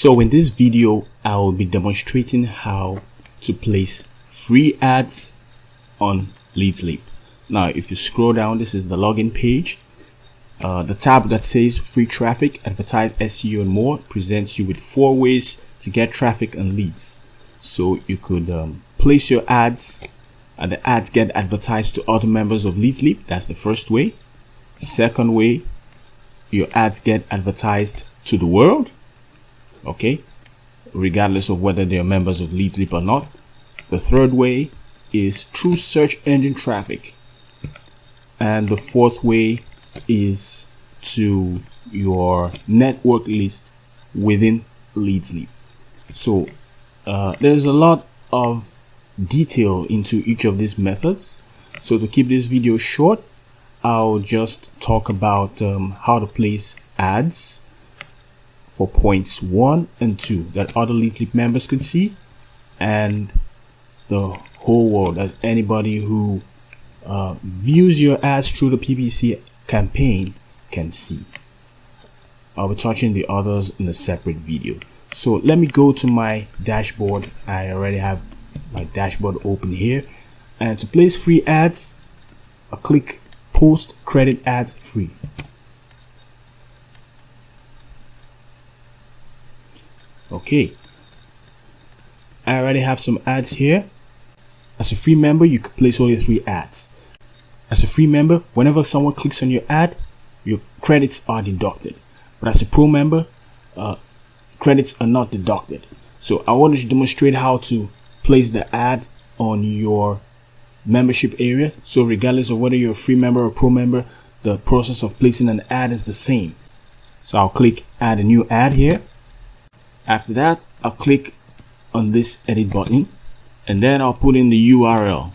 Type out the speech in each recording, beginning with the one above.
So in this video, I will be demonstrating how to place free ads on Leadsleap. Now, if you scroll down, this is the login page. The tab that says free traffic, advertise, SEO and more presents you with 4 ways to get traffic and leads. So you could place your ads and the ads get advertised to other members of Leadsleap. That's the first way. Second way, your ads get advertised to the world. Okay, regardless of whether they are members of Leadsleap or not. The third way is through search engine traffic. And the fourth way is to your network list within Leadsleap. So there's a lot of detail into each of these methods. So to keep this video short, I'll just talk about how to place ads for points 1 and 2 that other Leadsleap members can see, and the whole world, as anybody who views your ads through the PPC campaign can see. I'll be touching the others in a separate video. So let me go to my dashboard. I already have my dashboard open here, and to place free ads, I'll click post credit ads free. Okay, I already have some ads here. As a free member, you can place all your free ads. As a free member, whenever someone clicks on your ad, your credits are deducted. But as a pro member, credits are not deducted. So I wanted to demonstrate how to place the ad on your membership area. So regardless of whether you're a free member or a pro member, the process of placing an ad is the same. So I'll click add a new ad here. After that, I'll click on this edit button, and then I'll put in the URL.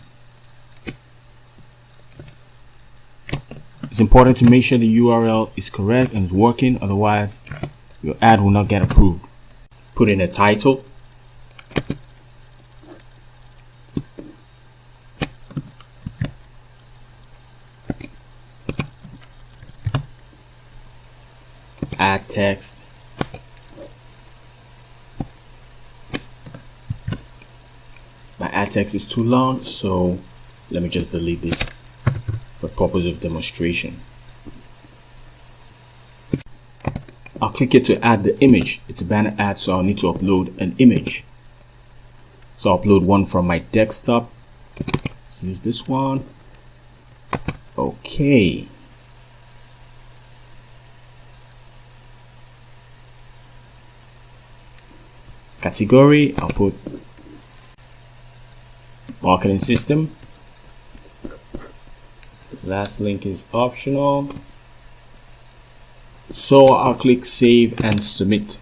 It's important to make sure the URL is correct and is working, otherwise your ad will not get approved. Put in a title. Add text. My ad text is too long, so let me just delete this for purpose of demonstration. I'll click here to add the image. It's a banner ad, so I'll need to upload an image. So I'll upload one from my desktop. Let's use this one. Okay. Category, I'll put marketing system. Last link is optional. So I'll click save and submit.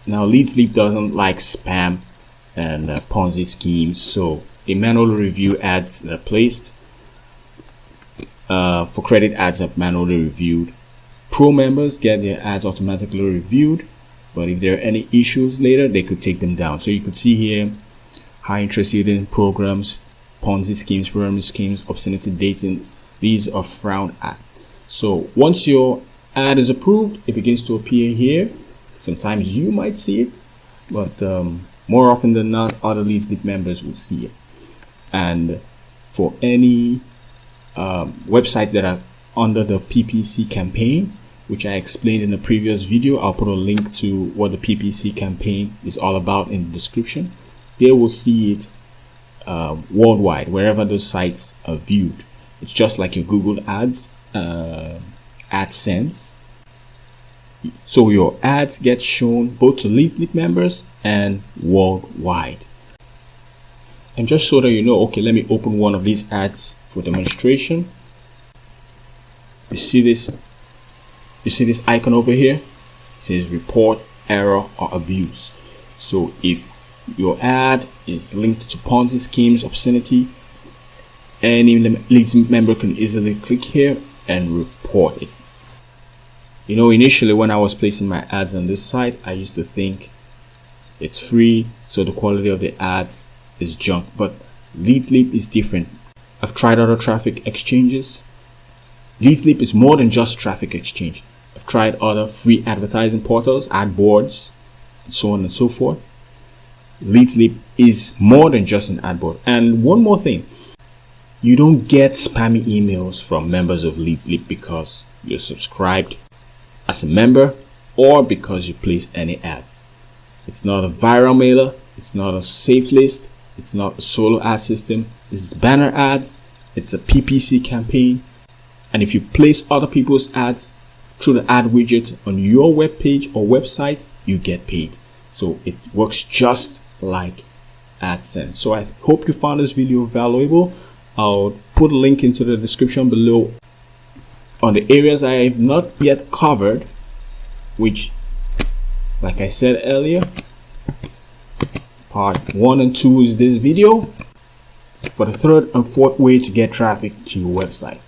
Now Leadsleap doesn't like spam and Ponzi schemes, so they manually review ads that are placed. For credit, ads are manually reviewed. Pro members get their ads automatically reviewed, but if there are any issues later, they could take them down. So you could see here, high interest in programs, Ponzi schemes, pyramid schemes, obscenity dating. These are frowned at. So once your ad is approved, it begins to appear here. Sometimes you might see it, but more often than not, other Leadsleap members will see it. And for any websites that are under the PPC campaign, which I explained in a previous video, I'll put a link to what the PPC campaign is all about in the description. They will see it worldwide, wherever those sites are viewed. It's just like your Google Ads, AdSense. So your ads get shown both to Leadsleap members and worldwide. And just so that you know, okay, let me open one of these ads for demonstration. You see this icon over here? It says report error or abuse. So if your ad is linked to Ponzi schemes, obscenity, any Leadsleap member can easily click here and report it. You know, initially when I was placing my ads on this site, I used to think it's free, so the quality of the ads is junk. But Leadsleap is different. I've tried other traffic exchanges. Leadsleap is more than just traffic exchange. I've tried other free advertising portals, ad boards, and so on and so forth. Leadsleap is more than just an ad board. And one more thing, you don't get spammy emails from members of Leadsleap because you're subscribed as a member or because you place any ads. It's not a viral mailer. It's not a safe list. It's not a solo ad system. This is banner ads. It's a PPC campaign. And if you place other people's ads through the ad widget on your web page or website, you get paid. So it works just like AdSense. So I hope you found this video valuable. I'll put a link into the description below on the areas I have not yet covered, which, like I said earlier, part 1 and 2 is this video for the third and fourth way to get traffic to your website.